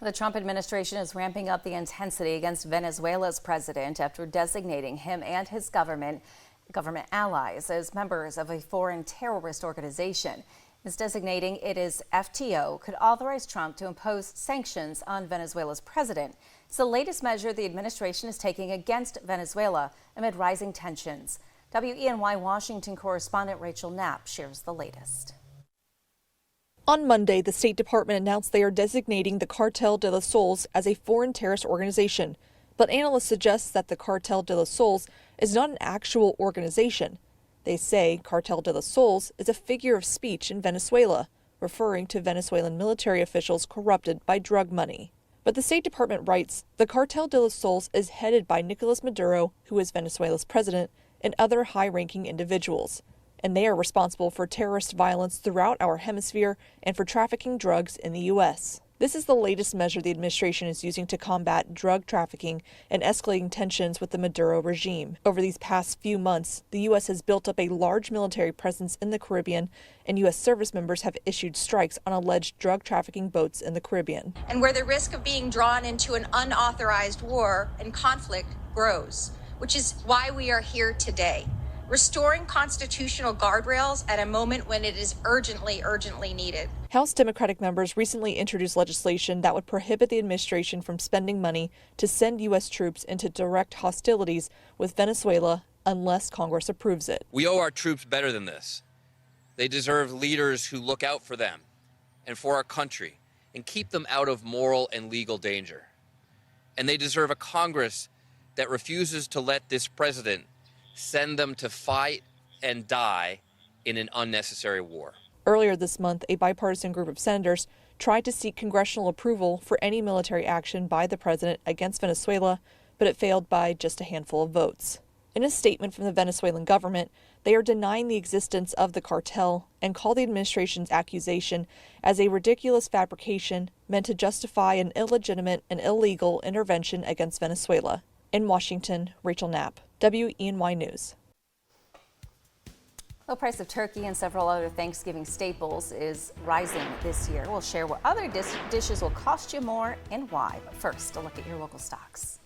The Trump administration is ramping up the intensity against Venezuela's president after designating him and his government allies as members of a foreign terrorist organization. This designating it as FTO could authorize Trump to impose sanctions on Venezuela's president. It's the latest measure the administration is taking against Venezuela amid rising tensions. WENY Washington correspondent Rachel Knapp shares the latest. On Monday, the State Department announced they are designating the Cartel de los Soles as a foreign terrorist organization. But analysts suggest that the Cartel de los Soles is not an actual organization. They say Cartel de los Soles is a figure of speech in Venezuela, referring to Venezuelan military officials corrupted by drug money. But the State Department writes, the Cartel de los Soles is headed by Nicolas Maduro, who is Venezuela's president, and other high-ranking individuals. And they are responsible for terrorist violence throughout our hemisphere and for trafficking drugs in the U.S. This is the latest measure the administration is using to combat drug trafficking and escalating tensions with the Maduro regime. Over these past few months, the U.S. has built up a large military presence in the Caribbean, and U.S. service members have issued strikes on alleged drug trafficking boats in the Caribbean. And where the risk of being drawn into an unauthorized war and conflict grows, which is why we are here today. Restoring constitutional guardrails at a moment when it is urgently needed. House Democratic members recently introduced legislation that would prohibit the administration from spending money to send U.S. troops into direct hostilities with Venezuela unless Congress approves it. We owe our troops better than this. They deserve leaders who look out for them and for our country and keep them out of moral and legal danger. And they deserve a Congress that refuses to let this president send them to fight and die in an unnecessary war. Earlier this month, a bipartisan group of senators tried to seek congressional approval for any military action by the president against Venezuela, but it failed by just a handful of votes. In a statement from the Venezuelan government, they are denying the existence of the cartel and call the administration's accusation as a ridiculous fabrication meant to justify an illegitimate and illegal intervention against Venezuela. In Washington, Rachel Knapp, WENY News. The price of turkey and several other Thanksgiving staples is rising this year. We'll share what other dishes will cost you more and why. But first, a look at your local stocks.